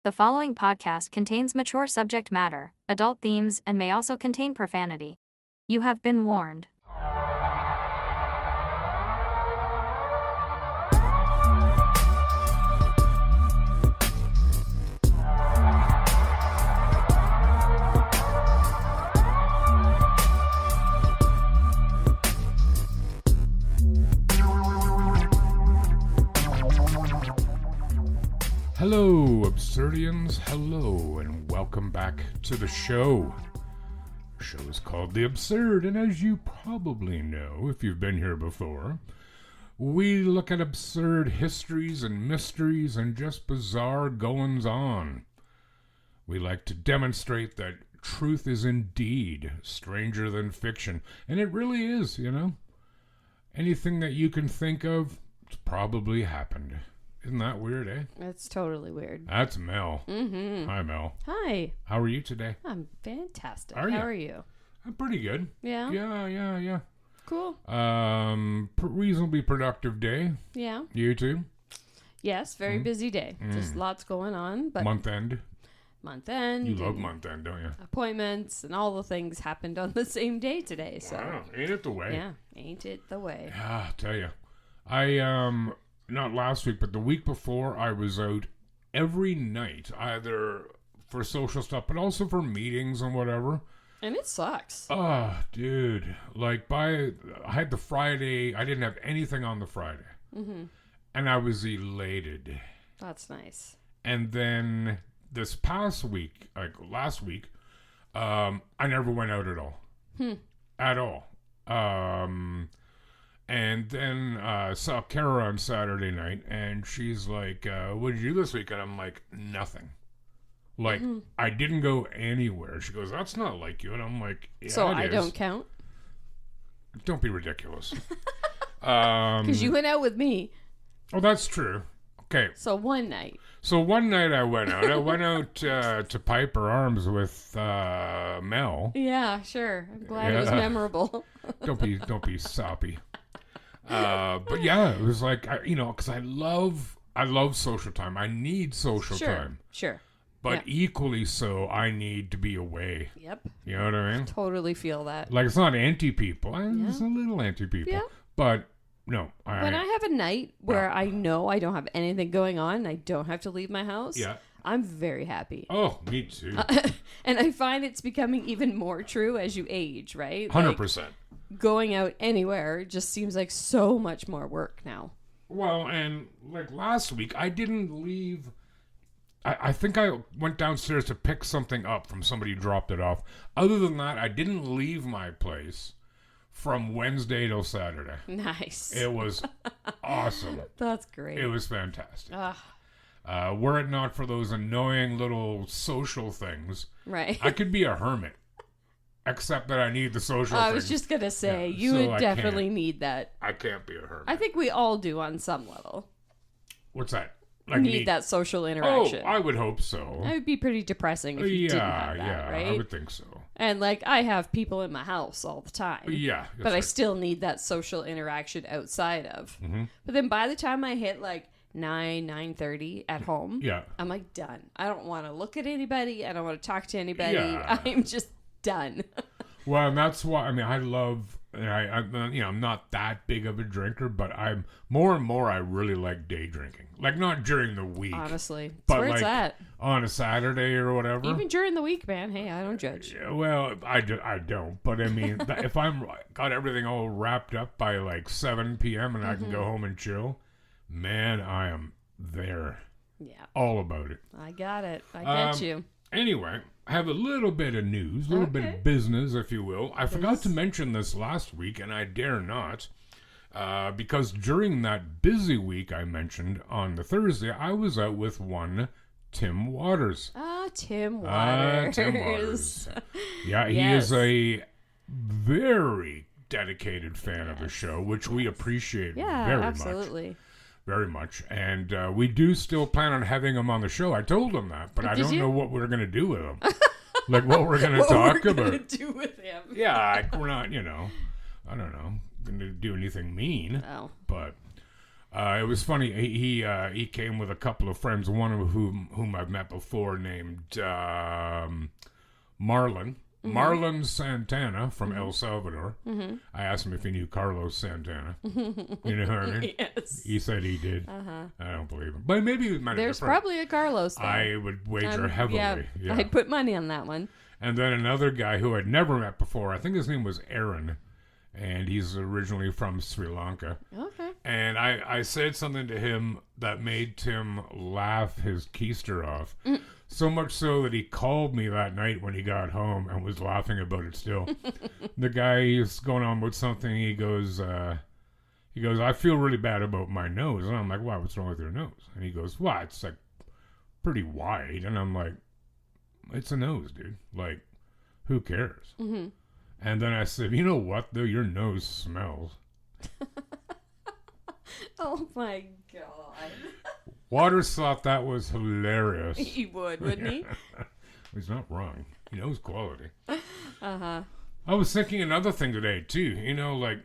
The following podcast contains mature subject matter, adult themes, and may also contain profanity. You have been warned. Hello, Absurdians. Hello, and welcome back to the show. The show is called The Absurd, and as you probably know, if you've been here before, we look at absurd histories and mysteries and just bizarre goings-on. We like to demonstrate that truth is indeed stranger than fiction, and it really is, you know. Anything that you can think of, it's probably happened. Isn't that weird, eh? That's totally weird. That's Mel. Mm-hmm. Hi, Mel. Hi. How are you today? I'm fantastic. Are you? How are you? I'm pretty good. Yeah? Yeah. Cool. Reasonably productive day. Yeah. You too? Yes, very busy day. Just lots going on. But Month end. Month end. You love month end, don't you? Appointments and all the things happened on the same day today. So. Wow, ain't it the way? Yeah, ain't it the way. Yeah, I tell you. Not last week, but the week before, I was out every night, either for social stuff, but also for meetings and whatever. And it sucks. Oh, dude. Like, I had the Friday, I didn't have anything on the Friday. Mm-hmm. And I was elated. That's nice. And then this past week, like last week, I never went out at all. At all. And then saw Kara on Saturday night, and she's like, what did you do this week? And I'm like, nothing. Like, I didn't go anywhere. She goes, that's not like you. And I'm like, yeah, so it I is. don't count? Don't be ridiculous. Because you went out with me. Oh, that's true. Okay. So one night. So one night I went out. I went out to Piper Arms with Mel. Yeah, sure. I'm glad it was memorable. Don't be soppy. But yeah, it was like, because I love social time. I need social time. Sure. But equally so, I need to be away. Yep. You know what I mean? Totally feel that. Like, it's not anti-people. It's a little anti-people. Yeah. But, no. When I have a night where I know I don't have anything going on and I don't have to leave my house, I'm very happy. Oh, me too. And I find it's becoming even more true as you age, right? 100%. Like, going out anywhere just seems like so much more work now. Well, and like last week, I didn't leave. I think I went downstairs to pick something up from somebody who dropped it off. Other than that, I didn't leave my place from Wednesday till Saturday. Nice. It was awesome. That's great. It was fantastic. Were it not for those annoying little social things, right? I could be a hermit. Except that I need the social I things. was just going to say, you would definitely need that. I can't be a hermit. I think we all do on some level. What's that? Like need that social interaction. Oh, I would hope so. That would be pretty depressing if you didn't have that, right? I would think so. And like, I have people in my house all the time. Yeah. But I still need that social interaction outside of. Mm-hmm. But then by the time I hit like 9:30 at home, I'm like done. I don't want to look at anybody. I don't want to talk to anybody. Yeah. I'm just done. Well, and that's why, I love, I'm not that big of a drinker, but I'm more and more, I really like day drinking. Like, not during the week. Honestly. But where like it's at. On a Saturday or whatever. Even during the week, man. Hey, I don't judge. Well, I don't. But I mean, if I'm got everything all wrapped up by like 7 p.m. and I can go home and chill, man, I am there. Yeah. All about it. I got it. I get you. Anyway, I have a little bit of news, a little bit of business, if you will. I forgot to mention this last week, and I dare not, because during that busy week I mentioned on the Thursday, I was out with one Tim Waters. Tim Waters. Tim Waters. Yeah, he is a very dedicated fan of the show, which we appreciate very much. Very much. And we do still plan on having him on the show. I told him that, but I don't know what we're going to do with him. Like what we're going to talk about. What we're going to do with him. Yeah, we're not, I don't know, going to do anything mean. Oh. But It was funny. He came with a couple of friends, one of whom I've met before, named Marlon. Mm-hmm. Marlon Santana from El Salvador. Mm-hmm. I asked him if he knew Carlos Santana. You know what I mean? Yes. He said he did. Uh-huh. I don't believe him. But maybe he might have. There's probably a Carlos there. I would wager heavily. Yeah, I'd put money on that one. And then another guy who I'd never met before, I think his name was Aaron, and he's originally from Sri Lanka. Okay. And I said something to him that made Tim laugh his keister off. So much so that he called me that night when he got home and was laughing about it still. The guy is going on with something. He goes, I feel really bad about my nose. And I'm like, why? What's wrong with your nose? And he goes, well, it's like pretty wide. And I'm like, it's a nose, dude. Like, who cares? Mm-hmm. And then I said, you know what, though? Your nose smells. Oh, my God. Waters thought that was hilarious. He would, wouldn't he? He's not wrong. He knows quality. Uh-huh. I was thinking another thing today, too. You know, like,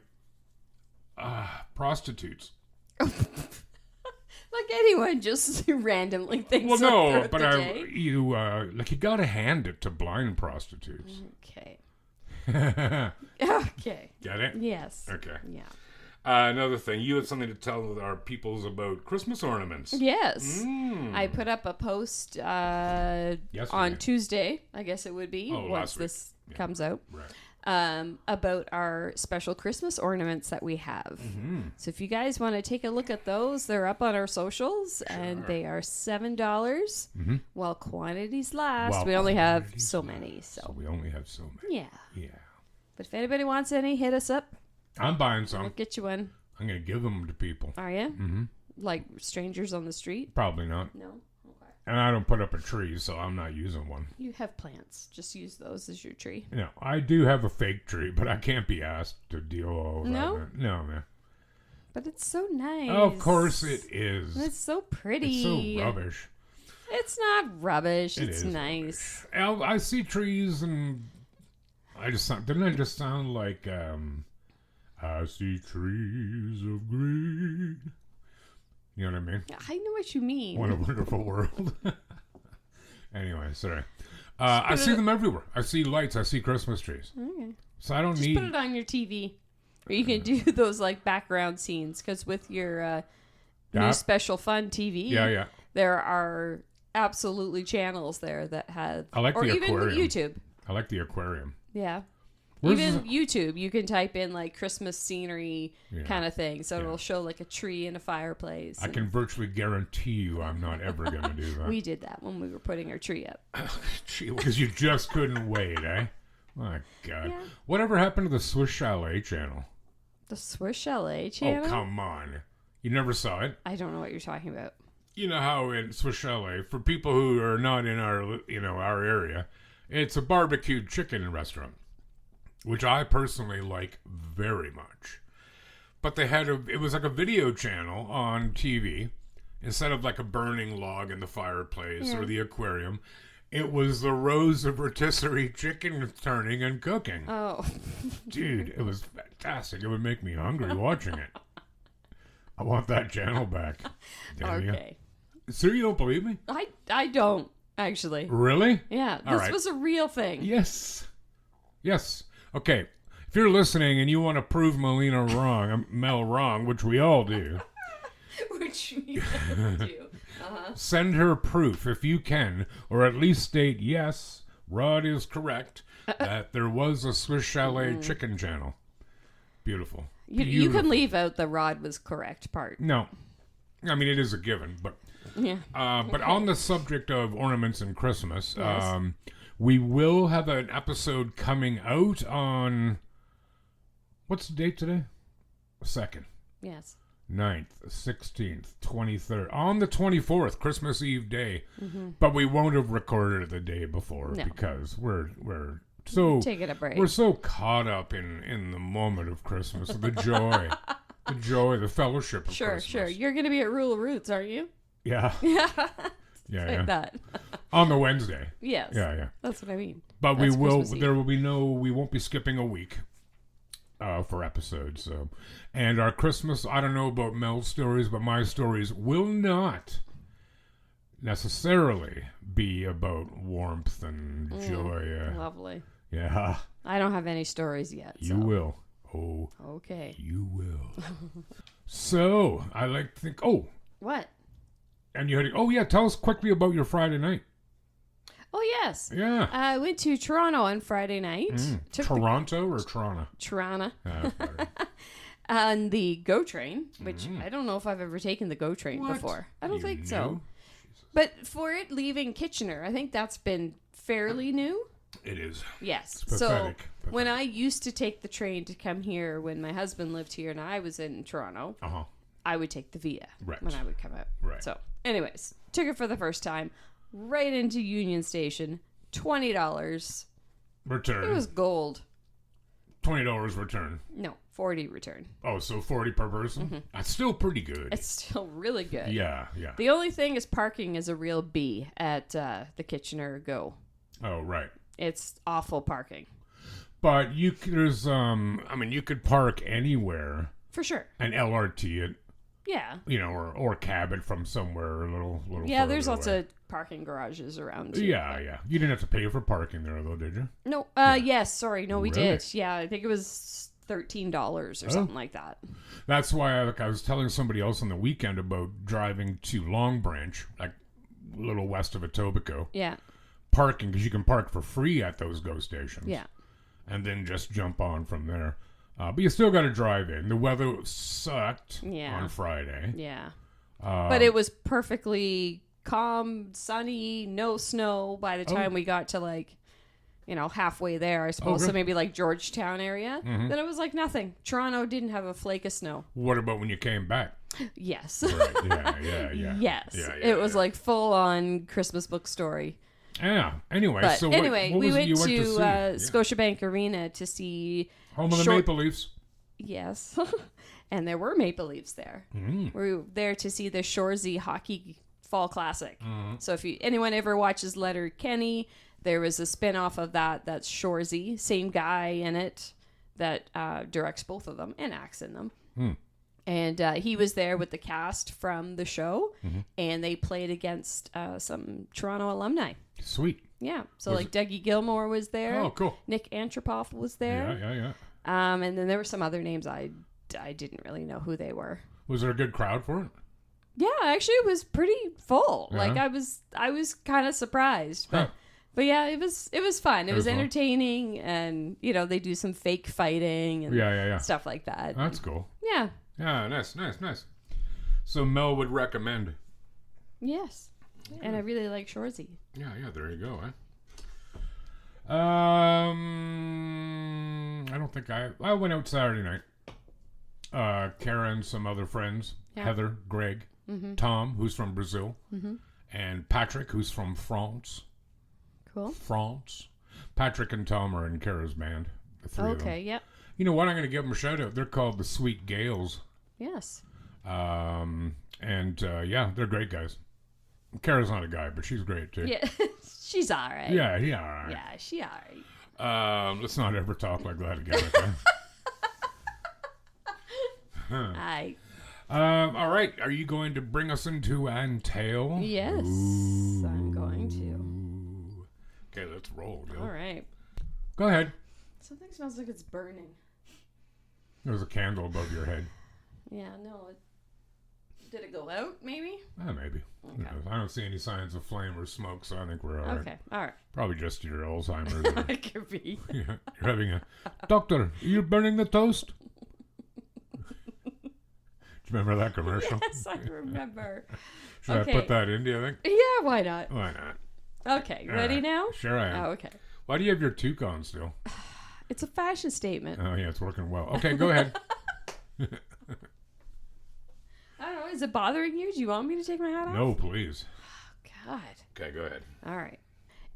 prostitutes. Like anyone just randomly thinks. Well, no, but you gotta hand it to blind prostitutes. Okay. Okay. Get it? Yes. Okay. Yeah. Another thing, you had something to tell our peoples about Christmas ornaments. Yes. I put up a post on Tuesday, I guess it would be, once this comes out. Right. About our special Christmas ornaments that we have. Mm-hmm. So if you guys want to take a look at those, they're up on our socials, and they are $7 while quantities last. We only have so many. So we only have so many. Yeah. Yeah. But if anybody wants any, hit us up. I'm buying some. We'll get you one. I'm going to give them to people. Are you? Mm-hmm. Like strangers on the street? Probably not. No? Okay. And I don't put up a tree, so I'm not using one. You have plants. Just use those as your tree. No, I do have a fake tree, but I can't be asked to deal all with that. No, man. But it's so nice. Of course it is. It's so pretty. It's so rubbish. It's not rubbish. It's nice. Rubbish. I see trees and didn't I just sound like I see trees of green. You know what I mean? I know what you mean. What a wonderful world. Anyway, sorry. I see them everywhere. I see lights. I see Christmas trees. Okay. So I don't just put it on your TV. Or you can do those like background scenes. Because with your new Special Fun TV, there are absolutely channels there that have... I like the aquarium. Or even YouTube. I like the aquarium. Yeah. YouTube, you can type in like Christmas scenery kind of thing. So it'll show like a tree and a fireplace. I can virtually guarantee you I'm not ever going to do that. We did that when we were putting our tree up. Because you just couldn't wait, eh? My God. Yeah. Whatever happened to the Swiss Chalet channel? The Swiss Chalet channel? Oh, come on. You never saw it? I don't know what you're talking about. You know how in Swiss Chalet, for people who are not in our area, it's a barbecued chicken restaurant, which I personally like very much. But they had it was like a video channel on TV. Instead of like a burning log in the fireplace or the aquarium, it was the rows of rotisserie chicken turning and cooking. Oh. Dude, it was fantastic. It would make me hungry watching it. I want that channel back. Okay. So you don't believe me? I don't, actually. Really? Yeah. This was a real thing. Yes. Okay, if you're listening and you want to prove Mel wrong, which we all do. Send her proof if you can, or at least state, yes, Rod is correct, that there was a Swiss Chalet chicken channel. Beautiful. You can leave out the Rod was correct part. No. I mean, it is a given, but... Yeah. But on the subject of ornaments and Christmas... Yes. We will have an episode coming out on... What's the date today? 2nd. Yes. 9th, 16th, 23rd. On the 24th, Christmas Eve day. Mm-hmm. But we won't have recorded it the day before because we're so... Taking a break. We're so caught up in the moment of Christmas. The joy. The fellowship of Christmas. Sure. You're going to be at Rural Roots, aren't you? Yeah. Yeah. Yeah. That. On the Wednesday. Yes. Yeah. That's what I mean. But we won't be skipping a week. for episodes. So, and our Christmas, I don't know about Mel's stories, but my stories will not necessarily be about warmth and joy. Lovely. Yeah. I don't have any stories yet. You will. Oh. Okay. You will. So, I like to think, What? And you had, tell us quickly about your Friday night. Oh, yes. Yeah. I went to Toronto on Friday night. Toronto or Toronto? Toronto. Oh, on the GO train, which I don't know if I've ever taken the GO train before. I don't think so. But for it leaving Kitchener, I think that's been fairly new. It is. Yes. It's pathetic. When I used to take the train to come here when my husband lived here and I was in Toronto, I would take the Via when I would come out. Right. So, anyways, took it for the first time. Right into Union Station, $20. Return. It was gold. $20 return. No, $40 return. Oh, so $40 per person? Mm-hmm. That's still pretty good. It's still really good. Yeah. The only thing is parking is a real B at the Kitchener GO. Oh, right. It's awful parking. But you could park anywhere. For sure. And LRT it. Yeah. Or cab it from somewhere a little yeah, there's lots of parking garages around too. Yeah. You didn't have to pay for parking there though, did you? No. Yes, sorry. No, we did. Yeah, I think it was $13 or something like that. That's why I was telling somebody else on the weekend about driving to Long Branch, like a little west of Etobicoke. Yeah. Parking, because you can park for free at those GO stations. Yeah. And then just jump on from there. But you still got to drive in. The weather sucked on Friday. Yeah. But it was perfectly calm, sunny, no snow by the time we got to halfway there, I suppose. So maybe like Georgetown area. Mm-hmm. Then it was like nothing. Toronto didn't have a flake of snow. What about when you came back? Yes. Right. Yeah. Yes. It was like full on Christmas book story. Yeah. Anyway, we went to Scotiabank Arena to see home of the Maple Leafs. Yes, and there were Maple Leafs there. We were there to see the Shoresy Hockey Fall Classic. So if anyone ever watches Letterkenny, there was a spin-off of that's Shoresy, same guy in it that directs both of them and acts in them. And he was there with the cast from the show, and they played against some Toronto alumni. Sweet. Yeah. So Dougie Gilmore was there. Oh, cool. Nick Antropoff was there. Yeah. And then there were some other names I didn't really know who they were. Was there a good crowd for it? Yeah, actually it was pretty full. Yeah. Like I was kind of surprised. But yeah, it was fun. It was entertaining, and they do some fake fighting and stuff like that. That's cool. Yeah. Yeah, nice. So Mel would recommend. Yes. And I really like Shoresy. Yeah, there you go, I don't think I went out Saturday night. Karen, some other friends, Heather, Greg, Tom, who's from Brazil, and Patrick, who's from France. Cool. France. Patrick and Tom are in Kara's band. The three of them. Okay, yep. You know what? I'm going to give them a shout out. They're called the Sweet Gales. Yes. They're great guys. Kara's not a guy, but she's great too. Yeah, she's all right. Yeah, all right. Yeah, she all right. Let's not ever talk like that again. Okay? Hi. All right. Are you going to bring us into an tale? Yes, I'm going to. Okay, let's roll. Bill. All right. Go ahead. Something smells like it's burning. There's a candle above your head. Yeah, no. Did it go out, maybe? Maybe. Okay. I don't see any signs of flame or smoke, so I think we're all right. Okay, all right. Probably just your Alzheimer's. It could be. Yeah, you're having a... Doctor, are you burning the toast? Do you remember that commercial? Yes, I remember. Should I put that in, do you think? Yeah, why not? Why not? Okay, ready now? Sure I am. Oh, okay. Why do you have your toque on still? It's a fashion statement. Oh, yeah, it's working well. Okay, go ahead. I don't know. Is it bothering you? Do you want me to take my hat off? No, please. Oh, God. Okay, go ahead. All right.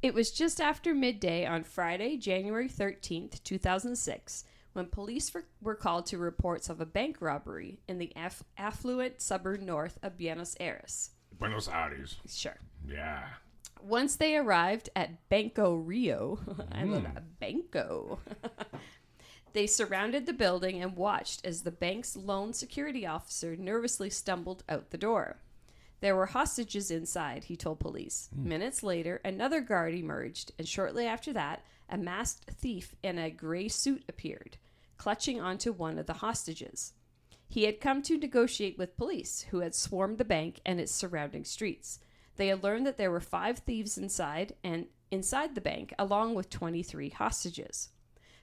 It was just after midday on Friday, January 13th, 2006, when police were called to reports of a bank robbery in the affluent suburb north of Buenos Aires. Buenos Aires. Sure. Yeah. Once they arrived at Banco Rio, I love that, Banco, They surrounded the building and watched as the bank's lone security officer nervously stumbled out the door. There were hostages inside, he told police. Minutes later, another guard emerged, and shortly after that, a masked thief in a gray suit appeared, clutching onto one of the hostages. He had come to negotiate with police, who had swarmed the bank and its surrounding streets. They had learned that there were 5 thieves inside the bank, along with 23 hostages.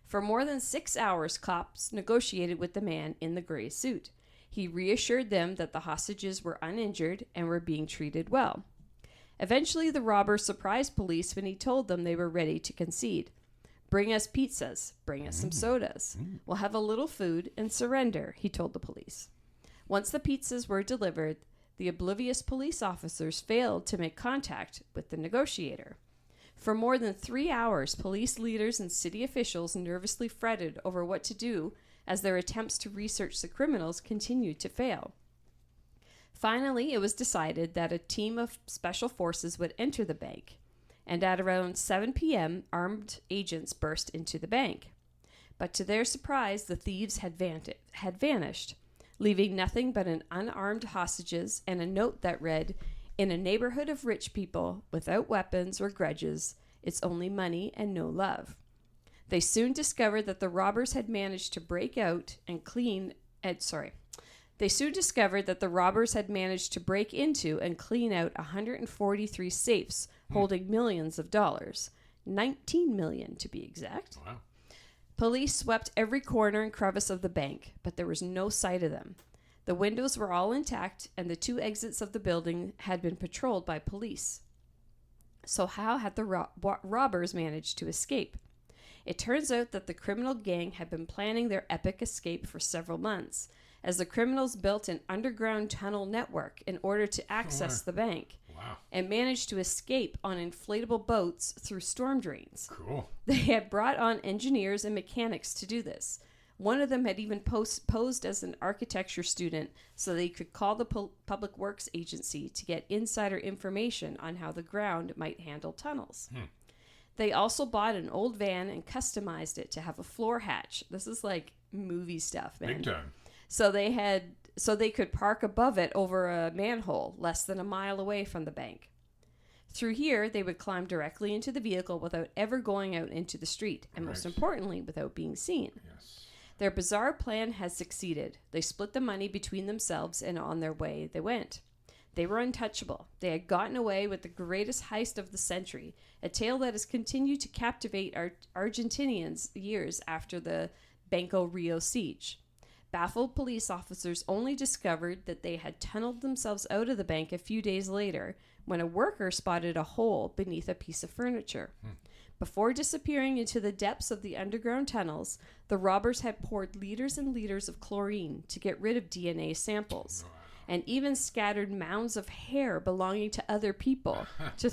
For more than 6 hours, cops negotiated with the man in the gray suit. He reassured them that the hostages were uninjured and were being treated well. Eventually, the robbers surprised police when he told them they were ready to concede. Bring us pizzas. Bring us some sodas. We'll have a little food and surrender, he told the police. Once the pizzas were delivered, the oblivious police officers failed to make contact with the negotiator. For more than 3 hours, police leaders and city officials nervously fretted over what to do as their attempts to research the criminals continued to fail. Finally, it was decided that a team of special forces would enter the bank, and at around 7 p.m., armed agents burst into the bank. But to their surprise, the thieves had vanished, leaving nothing but an unarmed hostages and a note that read, "In a neighborhood of rich people, without weapons or grudges, it's only money and no love." They soon discovered that the robbers had managed to break into and clean out 143 safes holding millions of dollars. 19 million to be exact. Wow. Police swept every corner and crevice of the bank, but there was no sight of them. The windows were all intact, and the 2 exits of the building had been patrolled by police. So how had the robbers managed to escape? It turns out that the criminal gang had been planning their epic escape for several months, as the criminals built an underground tunnel network in order to access the bank. Wow. And managed to escape on inflatable boats through storm drains. Cool. They had brought on engineers and mechanics to do this. One of them had even posed as an architecture student so they could call the Public Works Agency to get insider information on how the ground might handle tunnels. They also bought an old van and customized it to have a floor hatch. This is like movie stuff, man. Big time. So they could park above it over a manhole less than a mile away from the bank. Through here, they would climb directly into the vehicle without ever going out into the street, and most importantly, without being seen. Yes. Their bizarre plan has succeeded. They split the money between themselves, and on their way they went. They were untouchable. They had gotten away with the greatest heist of the century, a tale that has continued to captivate Argentinians years after the Banco Rio siege. Baffled police officers only discovered that they had tunneled themselves out of the bank a few days later when a worker spotted a hole beneath a piece of furniture. Before disappearing into the depths of the underground tunnels, the robbers had poured liters and liters of chlorine to get rid of DNA samples, and even scattered mounds of hair belonging to other people to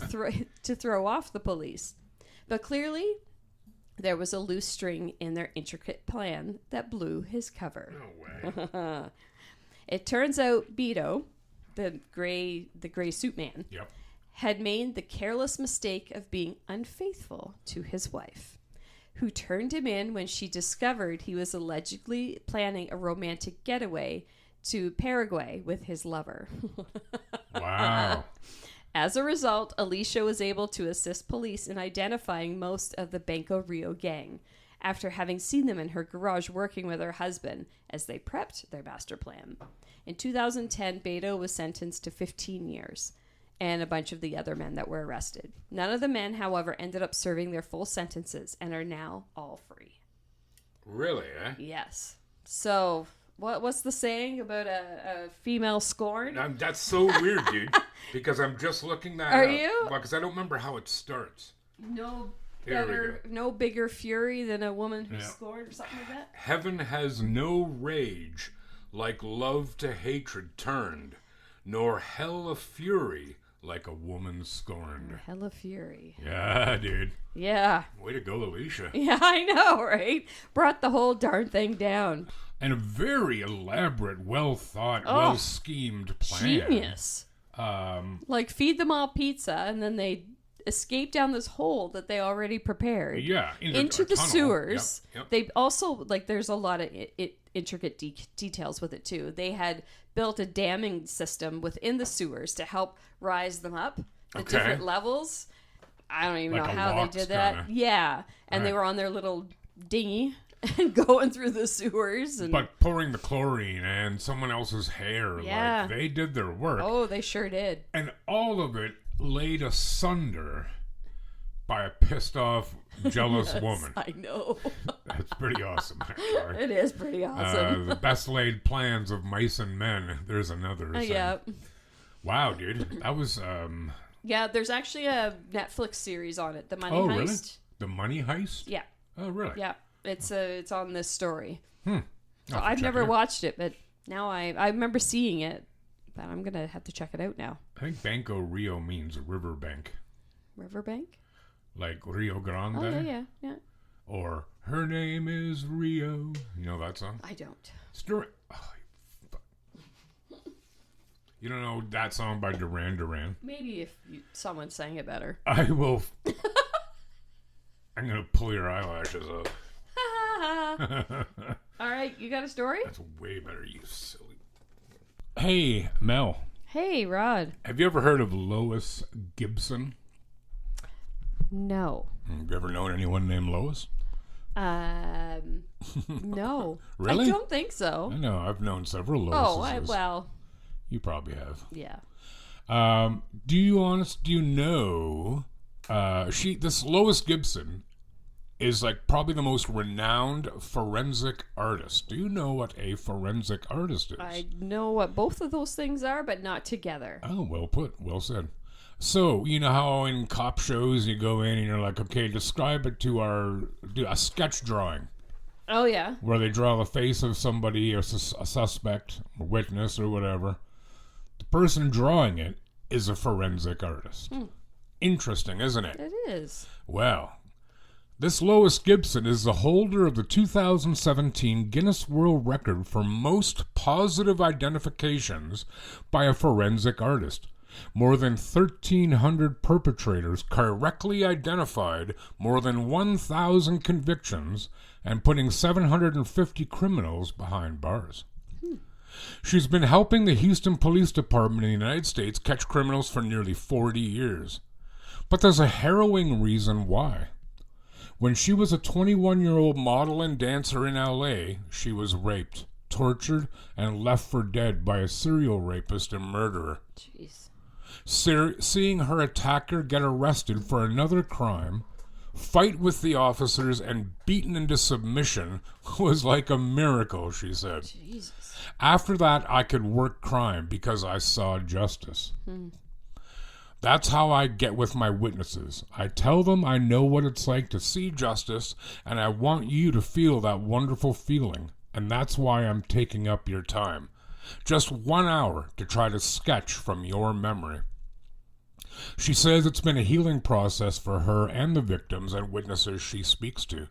throw off the police. But clearly, there was a loose string in their intricate plan that blew his cover. No way. It turns out Beto, the gray suit man, had made the careless mistake of being unfaithful to his wife, who turned him in when she discovered he was allegedly planning a romantic getaway to Paraguay with his lover. Wow. As a result, Alicia was able to assist police in identifying most of the Banco Rio gang, after having seen them in her garage working with her husband as they prepped their master plan. In 2010, Beto was sentenced to 15 years, and a bunch of the other men that were arrested. None of the men, however, ended up serving their full sentences and are now all free. Really, eh? Yes. So, what's the saying about a female scorned? That's so weird, dude. Because I'm just looking that up. Are you? Well, because I don't remember how it starts. No bigger fury than a woman who's scorned or something like that? Heaven has no rage like love to hatred turned, nor hell a fury like a woman scorned. Hell of fury. Yeah, dude. Yeah. Way to go, Alicia. Yeah, I know, right? Brought the whole darn thing down. And a very elaborate, well-thought, well-schemed plan. Genius. Like feed them all pizza, and then they escape down this hole that they already prepared. Yeah, into the tunnel. sewers. Yep. They also, like, there's a lot of intricate details with it too. They had built a damming system within the sewers to help rise them up the different levels. I don't even know how they did that. Yeah, and they were on their little dinghy and going through the sewers. But pouring the chlorine and someone else's hair, like, they did their work. Oh, they sure did. And all of it laid asunder by a pissed off, jealous woman. I know. That's pretty awesome, actually. It is pretty awesome. The best laid plans of mice and men. There's another. Yeah. Wow, dude. That was... Yeah, there's actually a Netflix series on it, The Money Heist. Oh, really? The Money Heist? Yeah. Oh, really? Yeah. It's on this story. So I've never watched it, but now I remember seeing it, but I'm gonna have to check it out now. I think Banco Rio means riverbank. Riverbank? Like Rio Grande? Oh, yeah. Or Her Name is Rio. You know that song? I don't. You don't know that song by Duran Duran? Maybe if someone sang it better. I will. I'm going to pull your eyelashes up. All right, you got a story? That's way better, you silly. Hey, Mel. Hey, Rod. Have you ever heard of Lois Gibson? No. Have you ever known anyone named Lois? No. Really? I don't think so. I know. I've known several Loises. Oh, well. You probably have. Yeah. Do you know, this Lois Gibson is like probably the most renowned forensic artist. Do you know what a forensic artist is? I know what both of those things are, but not together. Oh, well put. Well said. So, you know how in cop shows you go in and you're like, okay, describe it do a sketch drawing. Oh, yeah. Where they draw the face of somebody or a suspect, a witness or whatever. The person drawing it is a forensic artist. Interesting, isn't it? It is. Well, this Lois Gibson is the holder of the 2017 Guinness World Record for most positive identifications by a forensic artist. More than 1,300 perpetrators correctly identified more than 1,000 convictions and putting 750 criminals behind bars. She's been helping the Houston Police Department in the United States catch criminals for nearly 40 years. But there's a harrowing reason why. When she was a 21-year-old model and dancer in L.A., she was raped, tortured, and left for dead by a serial rapist and murderer. Jeez. Seeing her attacker get arrested for another crime, fight with the officers, and beaten into submission was like a miracle, she said. Jesus. After that, I could work crime because I saw justice. That's how I get with my witnesses. I tell them I know what it's like to see justice, and I want you to feel that wonderful feeling, and that's why I'm taking up your time. Just 1 hour to try to sketch from your memory. She says it's been a healing process for her and the victims and witnesses she speaks to.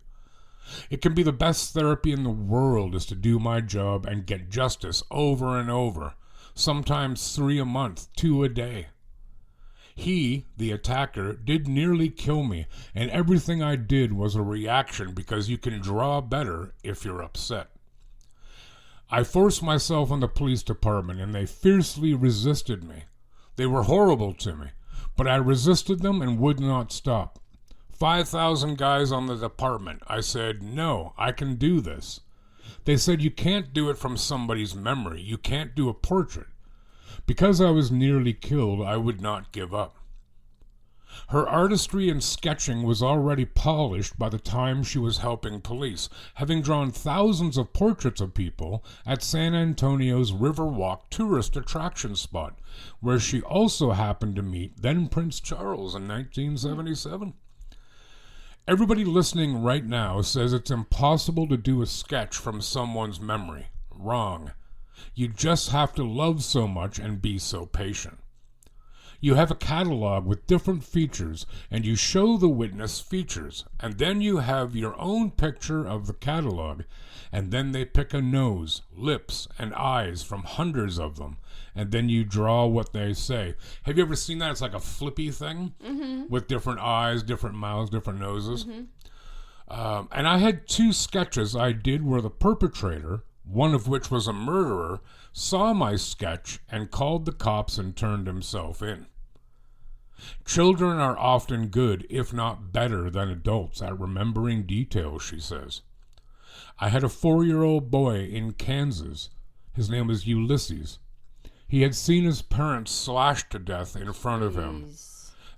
It can be the best therapy in the world is to do my job and get justice over and over, sometimes 3 a month, 2 a day. He, the attacker, did nearly kill me, and everything I did was a reaction because you can draw better if you're upset. I forced myself on the police department, and they fiercely resisted me. They were horrible to me, but I resisted them and would not stop. 5,000 guys on the department. I said, no, I can do this. They said, you can't do it from somebody's memory. You can't do a portrait. Because I was nearly killed, I would not give up. Her artistry and sketching was already polished by the time she was helping police, having drawn thousands of portraits of people at San Antonio's Riverwalk tourist attraction spot, where she also happened to meet then Prince Charles in 1977. Everybody listening right now says it's impossible to do a sketch from someone's memory. Wrong. You just have to love so much and be so patient. You have a catalog with different features, and you show the witness features, and then you have your own picture of the catalog, and then they pick a nose, lips, and eyes from hundreds of them, and then you draw what they say. Have you ever seen that? It's like a flippy thing with different eyes, different mouths, different noses. And I had 2 sketches I did where the perpetrator, one of which was a murderer, saw my sketch and called the cops and turned himself in. Children are often good, if not better, than adults at remembering details, she says. I had a 4-year-old boy in Kansas. His name was Ulysses. He had seen his parents slashed to death in front of him.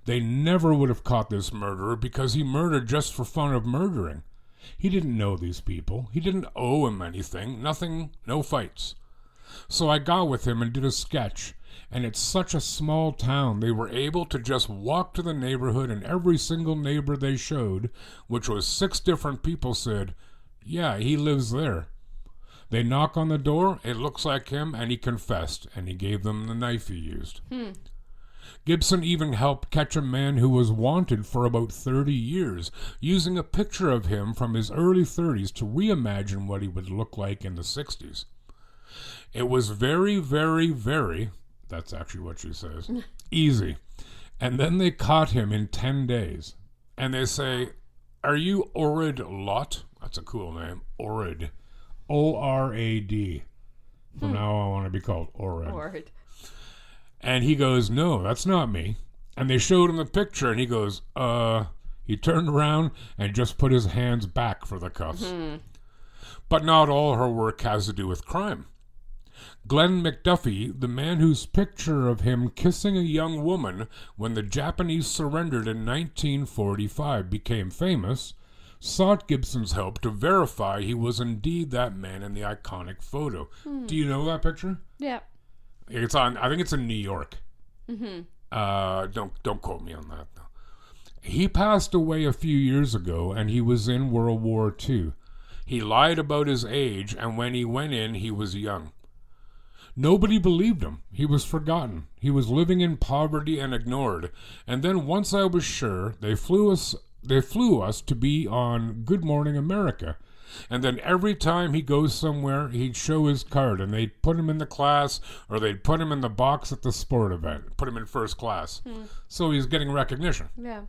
They never would have caught this murderer because he murdered just for fun of murdering. He didn't know these people. He didn't owe him anything. Nothing, no fights. So I got with him and did a sketch. And it's such a small town, they were able to just walk to the neighborhood, and every single neighbor they showed, which was 6 different people, said, yeah, he lives there. They knock on the door, it looks like him, and he confessed, and he gave them the knife he used. Gibson even helped catch a man who was wanted for about 30 years, using a picture of him from his early 30s to reimagine what he would look like in the 60s. It was very, very, very... That's actually what she says. Easy. And then they caught him in 10 days. And they say, are you Orad Lot? That's a cool name. Orad. O-R-A-D. From now on, I want to be called Orad. And he goes, no, that's not me. And they showed him the picture, and he goes, he turned around and just put his hands back for the cuffs. But not all her work has to do with crime. Glenn McDuffie, the man whose picture of him kissing a young woman when the Japanese surrendered in 1945 became famous, sought Gibson's help to verify he was indeed that man in the iconic photo. Do you know that picture? Yeah. It's on. I think it's in New York. Don't quote me on that, though. He passed away a few years ago, and he was in World War II. He lied about his age, and when he went in, he was young. Nobody believed him. He was forgotten. He was living in poverty and ignored. And then once I was sure, they flew us to be on Good Morning America. And then every time he goes somewhere, he'd show his card, and they'd put him in the class, or they'd put him in the box at the sport event, put him in first class. So he's getting recognition. Yeah.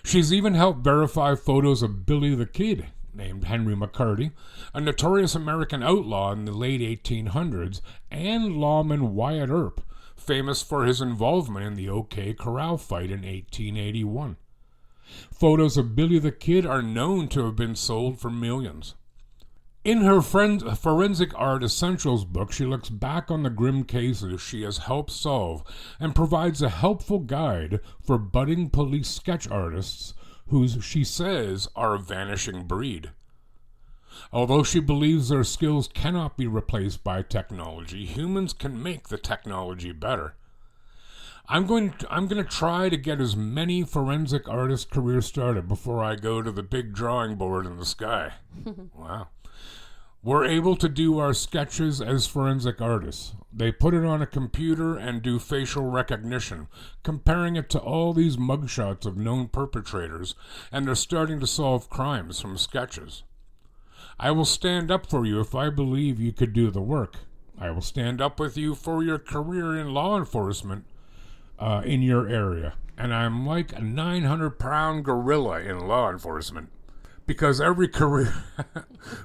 She's even helped verify photos of Billy the Kid, named Henry McCarty, a notorious American outlaw in the late 1800s, and lawman Wyatt Earp, famous for his involvement in the OK Corral fight in 1881. Photos of Billy the Kid are known to have been sold for millions. In her Forensic Art Essentials book, she looks back on the grim cases she has helped solve and provides a helpful guide for budding police sketch artists whose, she says, are a vanishing breed. Although she believes their skills cannot be replaced by technology, humans can make the technology better. I'm going to try to get as many forensic artist careers started before I go to the big drawing board in the sky. Wow. We're able to do our sketches as forensic artists. They put it on a computer and do facial recognition, comparing it to all these mugshots of known perpetrators, and they're starting to solve crimes from sketches. I will stand up for you if I believe you could do the work. I will stand up with you for your career in law enforcement in your area. And I'm like a 900-pound gorilla in law enforcement. Because every career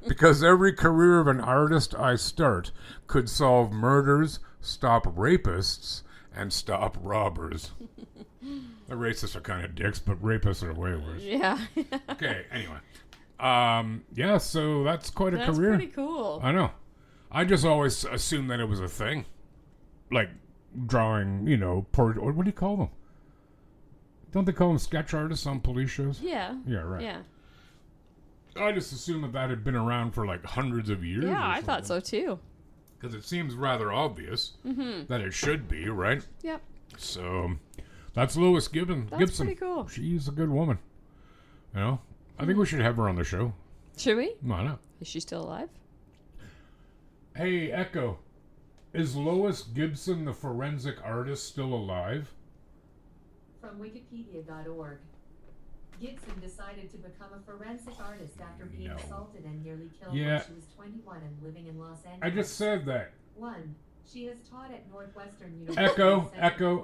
of an artist I start could solve murders, stop rapists, and stop robbers. The racists are kind of dicks, but rapists are way worse. Yeah. Okay, anyway. Yeah, so that's quite a career. That's pretty cool. I know. I just always assumed that it was a thing. Like drawing, what do you call them? Don't they call them sketch artists on police shows? Yeah. Yeah, right. Yeah. I just assumed that had been around for like hundreds of years. Yeah, I thought so too. Because it seems rather obvious that it should be, right? Yep. So that's Lois Gibson. That's pretty cool. She's a good woman. I think we should have her on the show. Should we? Why not? Is she still alive? Hey, Echo. Is Lois Gibson, the forensic artist, still alive? From Wikipedia.org. Gibson decided to become a forensic artist after being assaulted and nearly killed when she was 21 and living in Los Angeles. I just said that. 1. She has taught at Northwestern University.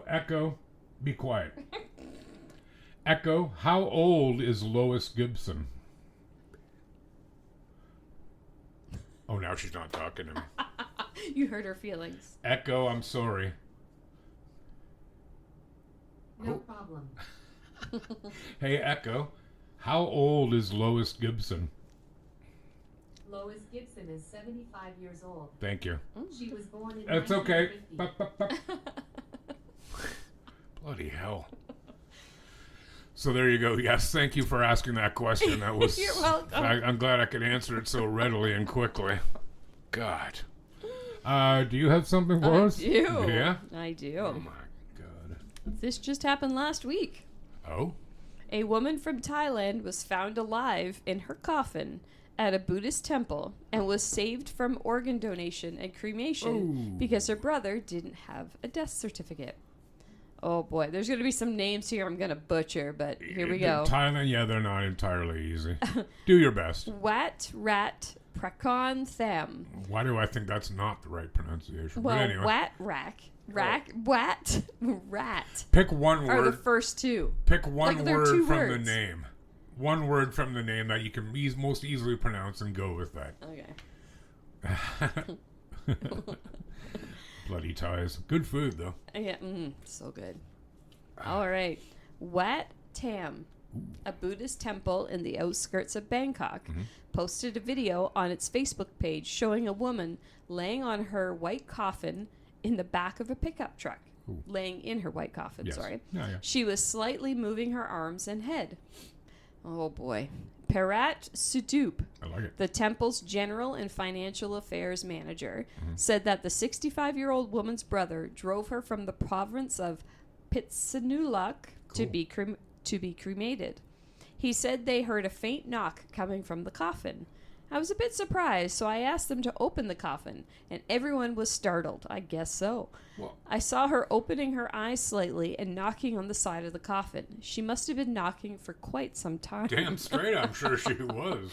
Echo. Be quiet. Echo, how old is Lois Gibson? Oh, now she's not talking to me. You hurt her feelings. Echo, I'm sorry. No problem. Hey, Echo, how old is Lois Gibson? Lois Gibson is 75 years old. Thank you. She was born in That's 1950. Okay. Bloody hell. So there you go. Yes, thank you for asking that question. That was. You're welcome. I'm glad I could answer it so readily and quickly. God. Do you have something for us? I do. Yeah? I do. Oh, my God. This just happened last week. Oh? A woman from Thailand was found alive in her coffin at a Buddhist temple and was saved from organ donation and cremation because her brother didn't have a death certificate. Oh boy, there's going to be some names here I'm going to butcher, but here we go. Thailand, they're not entirely easy. Do your best. Wat Rat Prakon Tham. Why do I think that's not the right pronunciation? Well, but anyway. Wat Rat. Pick one word. Are the first two. Pick one word from words. the name. One word from the name that you can most easily pronounce and go with that. Okay. Bloody Thais. Good food, though. Yeah, so good. All right. Wat Tam, a Buddhist temple in the outskirts of Bangkok, posted a video on its Facebook page showing a woman laying on her white coffin in the back of a pickup truck. Ooh. Laying in her white coffin, Yes. sorry. Yeah. She was slightly moving her arms and head. Oh, boy. Parat Sudup, I like it. the temple's general and financial affairs manager, said that the 65-year-old woman's brother drove her from the province of Pitsanulok to be cremated. He said they heard a faint knock coming from the coffin. I was a bit surprised, so I asked them to open the coffin, and everyone was startled. I guess so. Well, I saw her opening her eyes slightly and knocking on the side of the coffin. She must have been knocking for quite some time. damn straight, I'm sure she was.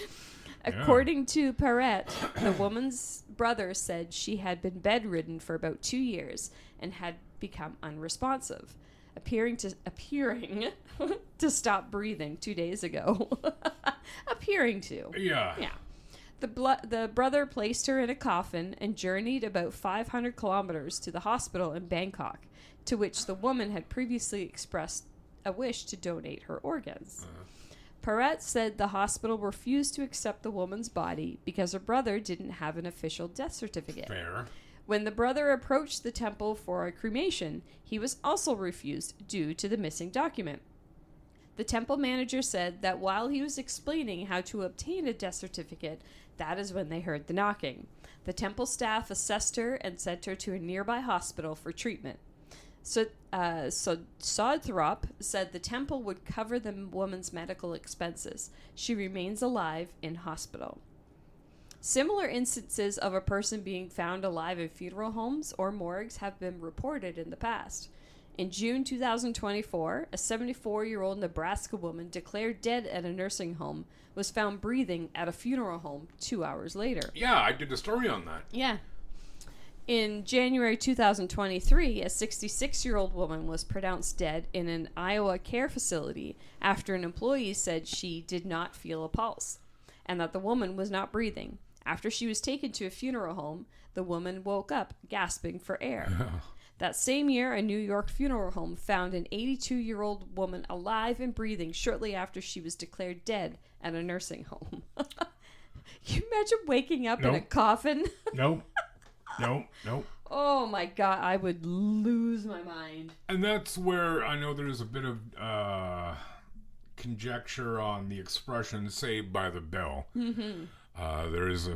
According to Paret, the woman's brother said she had been bedridden for about 2 years and had become unresponsive, appearing to stop breathing 2 days ago. Appearing to. Yeah. Yeah. The brother placed her in a coffin and journeyed about 500 kilometers to the hospital in Bangkok, to which the woman had previously expressed a wish to donate her organs. Paret said the hospital refused to accept the woman's body because her brother didn't have an official death certificate. Fair. When the brother approached the temple for a cremation, he was also refused due to the missing document. The temple manager said that while he was explaining how to obtain a death certificate, that is when they heard the knocking. The temple staff assessed her and sent her to a nearby hospital for treatment. So Sodthrop said the temple would cover the woman's medical expenses. She remains alive in hospital. Similar instances of a person being found alive in funeral homes or morgues have been reported in the past. In June 2024, a 74-year-old Nebraska woman declared dead at a nursing home was found breathing at a funeral home 2 hours later. Yeah, I did a story on that. Yeah. In January 2023, a 66-year-old woman was pronounced dead in an Iowa care facility after an employee said she did not feel a pulse and that the woman was not breathing. After she was taken to a funeral home, the woman woke up gasping for air. That same year, a New York funeral home found an 82-year-old woman alive and breathing shortly after she was declared dead at a nursing home. Can you imagine waking up in a coffin? Nope. Oh my God, I would lose my mind. And that's where I know there's a bit of conjecture on the expression "saved by the bell." Mm-hmm. There is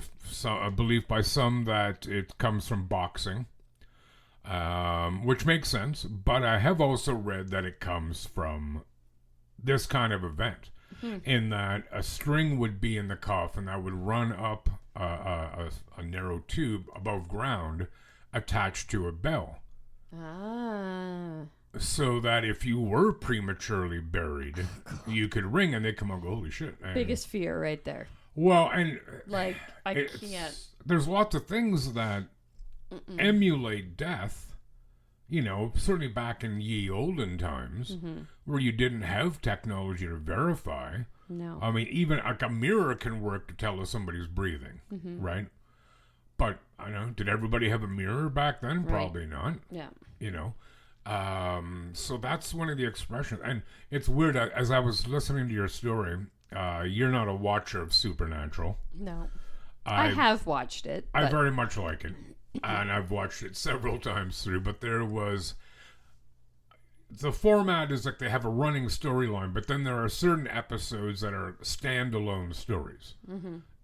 a belief by some that it comes from boxing. Which makes sense, but I have also read that it comes from this kind of event, in that a string would be in the coffin that would run up a narrow tube above ground attached to a bell. so that if you were prematurely buried, you could ring and they'd come and go, holy shit. And, biggest fear right there. Well, and like, I can't. There's lots of things that emulate death, you know, certainly back in ye olden times, where you didn't have technology to verify. No. I mean, even like a mirror can work to tell if somebody's breathing, right? But, I know, did everybody have a mirror back then? Right. Probably not. Yeah. You know? So that's one of the expressions. And it's weird, as I was listening to your story, you're not a watcher of Supernatural. No. I have watched it. I very much like it. And I've watched it several times through, but there was... The format is like they have a running storyline, but then there are certain episodes that are standalone stories.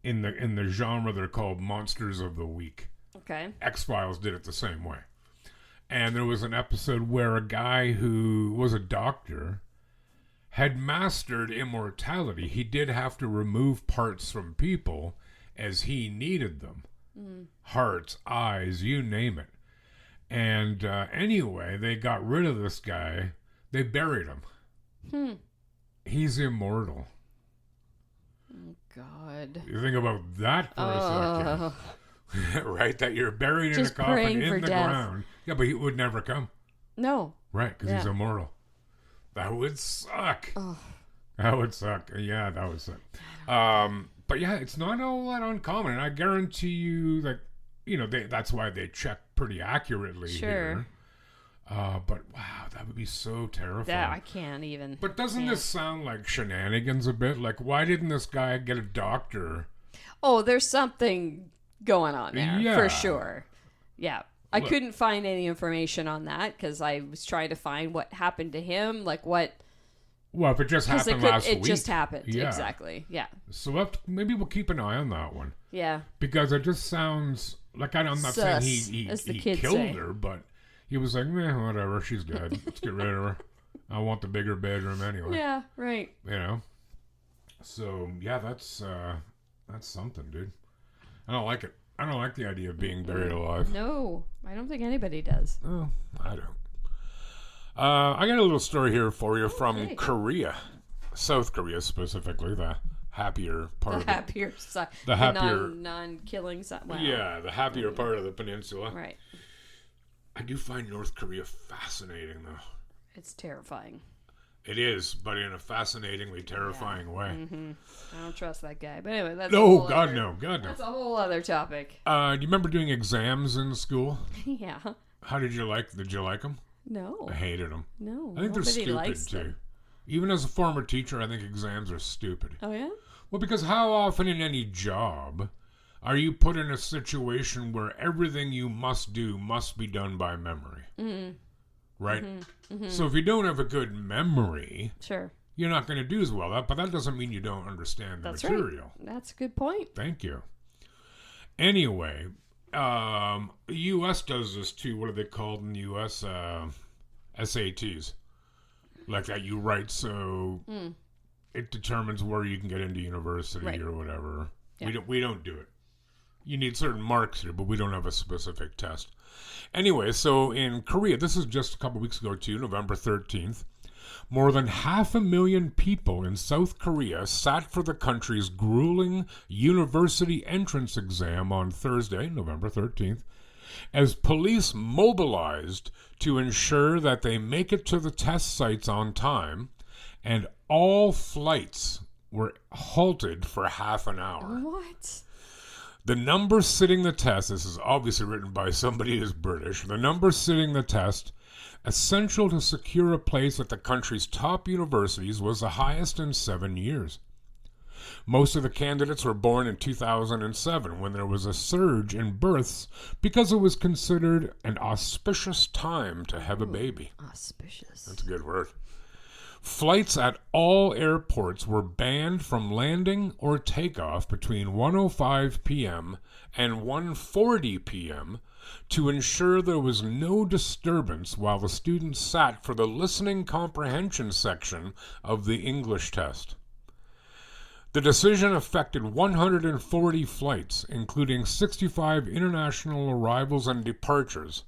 In the genre, they're called Monsters of the Week. Okay. X-Files did it the same way. And there was an episode where a guy who was a doctor had mastered immortality. He did have to remove parts from people as he needed them. Hearts, eyes, you name it. And anyway, they got rid of this guy. They buried him. He's immortal. Oh, God. You think about that for a second. Right? That you're buried just in a coffin in the death. ground. Yeah, but he would never come. No. Right, because he's immortal. That would suck. Oh. That would suck. Yeah, that would suck. But yeah, it's not all that uncommon. And I guarantee you that, you know, that's why they check pretty accurately here. But wow, that would be so terrifying. That I can't even. But doesn't this sound like shenanigans a bit? Like, why didn't this guy get a doctor? Oh, there's something going on there for sure. Yeah. I couldn't find any information on that because I was trying to find what happened to him, like what. Well, if it just happened last week. It just happened. Yeah. Exactly. Yeah. So maybe we'll keep an eye on that one. Yeah. Because it just sounds like, I'm not saying he killed her, but he was like, whatever, she's dead. Let's get rid of her. I want the bigger bedroom anyway. Yeah, right. You know? So, yeah, that's something, dude. I don't like it. I don't like the idea of being buried alive. No, I don't think anybody does. Oh, I don't. I got a little story here for you from Korea. South Korea, specifically, the happier part of happier side. The happier... non-killing side. Wow. Yeah, the happier part of the peninsula. Right. I do find North Korea fascinating, though. It's terrifying. It is, but in a fascinatingly terrifying way. I don't trust that guy. But anyway, that's no. God, no. That's a whole other topic. Do you remember doing exams in school? Yeah. How did you like them? No. I hated them. No. I think they're stupid, too. Even as a former teacher, I think exams are stupid. Oh, yeah? Well, because how often in any job are you put in a situation where everything you must do must be done by memory? Right? So if you don't have a good memory, sure, you're not going to do as well. But that doesn't mean you don't understand the material. Right. That's a good point. Thank you. Anyway, the U.S. does this too. What are they called in the U.S.? SATs. Like that you write so it determines where you can get into university or whatever. Yeah. We don't do it. You need certain marks here, but we don't have a specific test. Anyway, so in Korea, this is just a couple weeks ago too, November 13th, more than 500,000 people in South Korea sat for the country's grueling university entrance exam on Thursday, November 13th, as police mobilized to ensure that they make it to the test sites on time, and all flights were halted for half an hour. What? The number sitting the test, this is obviously written by somebody who's British, the number sitting the test, essential to secure a place at the country's top universities, was the highest in 7 years. Most of the candidates were born in 2007, when there was a surge in births because it was considered an auspicious time to have a baby. Auspicious. That's a good word. Flights at all airports were banned from landing or takeoff between 1:05 p.m. and 1:40 p.m. to ensure there was no disturbance while the students sat for the listening comprehension section of the English test. The decision affected 140 flights, including 65 international arrivals and departures.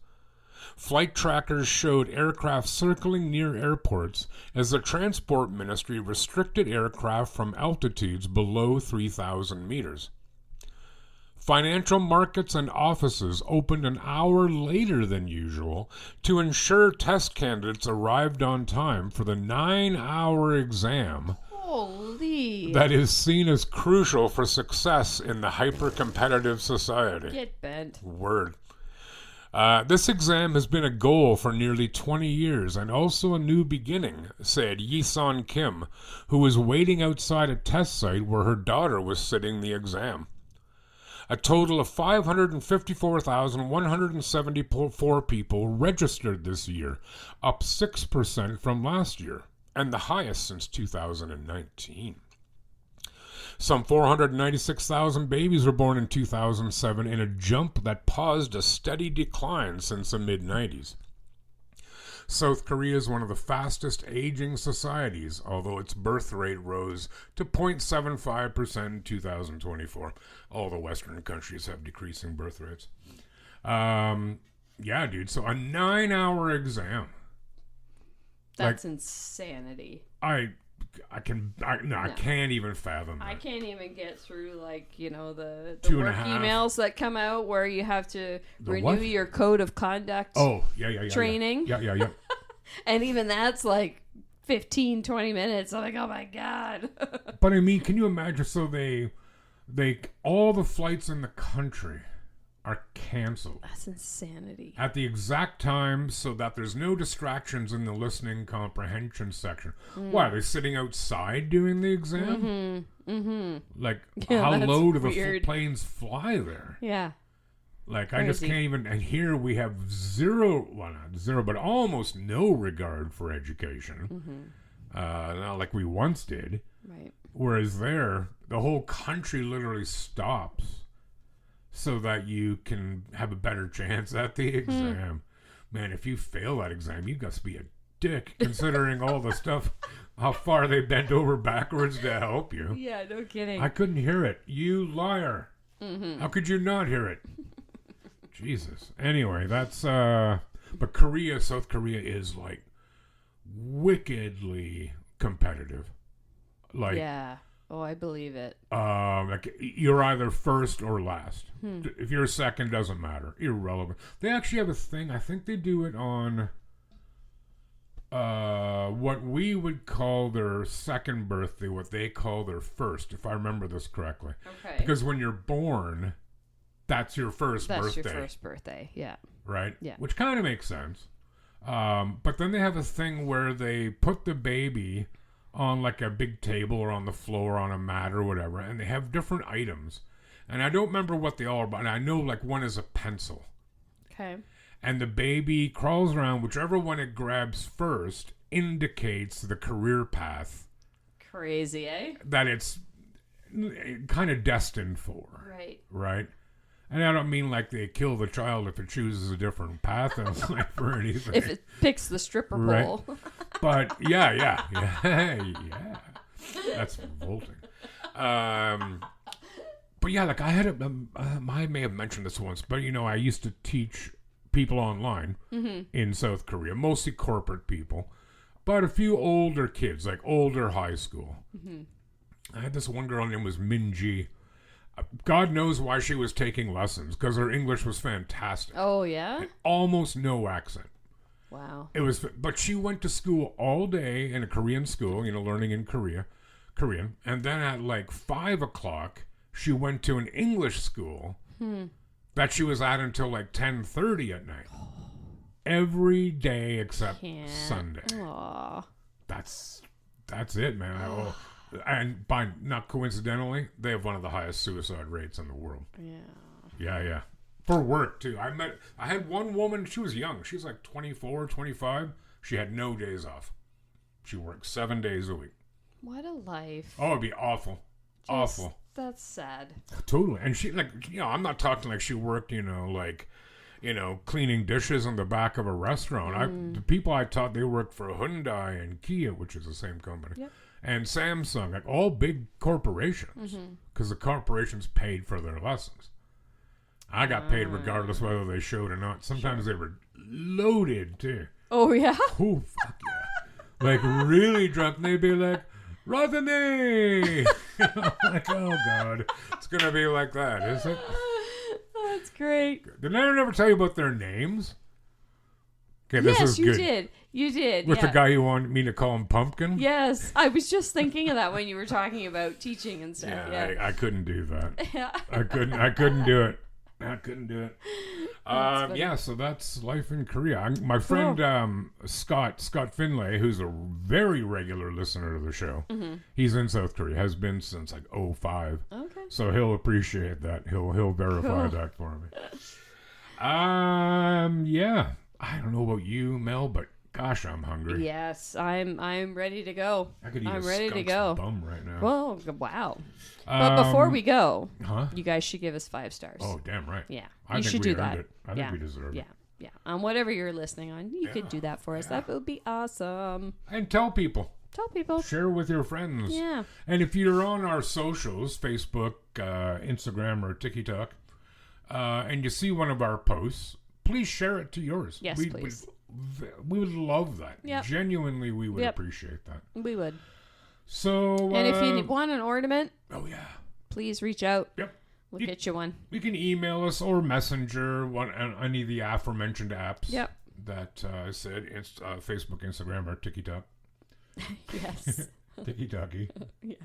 Flight trackers showed aircraft circling near airports as the Transport Ministry restricted aircraft from altitudes below 3,000 meters. Financial markets and offices opened an hour later than usual to ensure test candidates arrived on time for the 9-hour exam. Holy. That is seen as crucial for success in the hyper-competitive society. Get bent. Word. This exam has been a goal for nearly 20 years and also a new beginning, said Yi-Son Kim, who was waiting outside a test site where her daughter was sitting the exam. A total of 554,174 people registered this year, up 6% from last year, and the highest since 2019. Some 496,000 babies were born in 2007 in a jump that paused a steady decline since the mid-90s. South Korea is one of the fastest aging societies, although its birth rate rose to 0.75% in 2024. All the Western countries have decreasing birth rates. Yeah, dude, so a 9-hour exam. That's insanity. I can't even fathom that. I can't even get through, like, the work 2.5 emails that come out where you have to renew what? your code of conduct training. Yeah. And even that's like 15, 20 minutes. I'm like, oh my God. But I mean, can you imagine? So they all the flights in the country are canceled. That's insanity. At the exact time so that there's no distractions in the listening comprehension section. Why, are they sitting outside doing the exam? Like, how low do the planes fly there? Yeah. Like, Crazy. I just can't even, and here we have not zero, but almost no regard for education. Not like we once did. Right. Whereas there, the whole country literally stops so that you can have a better chance at the exam. Man, if you fail that exam, you got to be a dick, considering all the stuff, how far they bent over backwards to help you. Yeah, no kidding. I couldn't hear it. You liar. How could you not hear it? Jesus. Anyway, that's, but South Korea is, like, wickedly competitive. Like, yeah. Oh, I believe it. Like, you're either first or last. If you're second, doesn't matter. Irrelevant. They actually have a thing. I think they do it on what we would call their second birthday, what they call their first, if I remember this correctly. Okay. Because when you're born, that's your first birthday. That's your first birthday, yeah. Right? Yeah. Which kind of makes sense. But then they have a thing where they put the baby on like a big table or on the floor on a mat or whatever, and they have different items. And I don't remember what they all are, but I know like one is a pencil. Okay. And the baby crawls around, whichever one it grabs first indicates the career path. Crazy, eh? That it's kind of destined for. Right. Right? And I don't mean like they kill the child if it chooses a different path in life or anything. If it picks the stripper pole. But yeah. That's revolting. But yeah, like I had I may have mentioned this once, but I used to teach people online in South Korea, mostly corporate people, but a few older kids, like older high school. I had this one girl, her name was Minji. God knows why she was taking lessons, because her English was fantastic. Oh, yeah? And almost no accent. Wow. But she went to school all day in a Korean school, learning in Korean. And then at like 5 o'clock, she went to an English school that she was at until like 10:30 at night. Every day except Sunday. Aww. That's it, man. And not coincidentally, they have one of the highest suicide rates in the world. Yeah. For work, too. I had one woman, she was young. She was like 24, 25. She had no days off. She worked 7 days a week. What a life. Oh, it'd be awful. Awful. That's sad. Totally. And she, I'm not talking like she worked, cleaning dishes in the back of a restaurant. The people I taught, they worked for Hyundai and Kia, which is the same company. Yep. And Samsung, like all big corporations, because the corporations paid for their lessons. I got paid regardless whether they showed or not. Sometimes they were loaded too. Oh yeah. Oh fuck yeah! Like really drunk. And they'd be like, Rothenay! I'm like, oh god, it's gonna be like that, is it? That's great. Did I never tell you about their names? Okay, this yes, is you good. did. You did. With the guy who wanted me to call him Pumpkin? Yes. I was just thinking of that when you were talking about teaching and stuff. Yeah. I couldn't do that. Yeah. I couldn't do it. I couldn't do it. Yeah, so that's life in Korea. My friend Scott Finlay, who's a very regular listener to the show, he's in South Korea, has been since like 2005. Okay. So he'll appreciate that. He'll verify that for me. Yeah. I don't know about you, Mel, but gosh, I'm hungry. Yes, I'm ready to go. I'm ready to go. Bum right now. Well, wow. But before we go, you guys should give us 5 stars. Oh, damn right. Yeah, I think should we do that. It. I think we deserve it. Yeah. On whatever you're listening on, you could do that for us. That would be awesome. And tell people. Share with your friends. Yeah. And if you're on our socials, Facebook, Instagram, or TikTok, and you see one of our posts, please share it to yours. Yes, please. We would love that. Yep. Genuinely, we would appreciate that. We would. So, and if you want an ornament, please reach out. Yep. We'll get you one. You can email us or Messenger, any of the aforementioned apps. Yep. That I said, Facebook, Instagram, or TikTok. Yes. Tiki-taki. Yes.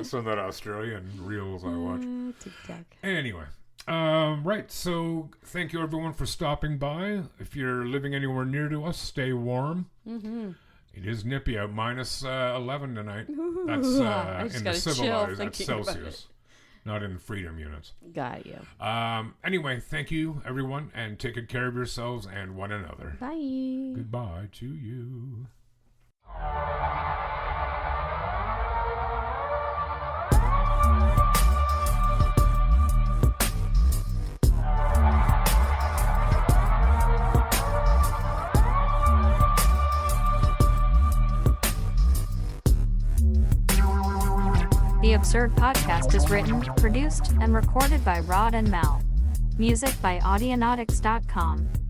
Some of that Australian reels I watch. TikTok. Anyway. Right, so thank you everyone for stopping by. If you're living anywhere near to us, stay warm. Mm-hmm. It is nippy out, minus 11 tonight. That's in the civilized, that's Celsius, not in freedom units. Got you. Anyway, thank you everyone, and take good care of yourselves and one another. Bye. Goodbye to you. The Absurd Podcast is written, produced, and recorded by Rod and Mel. Music by Audionautics.com.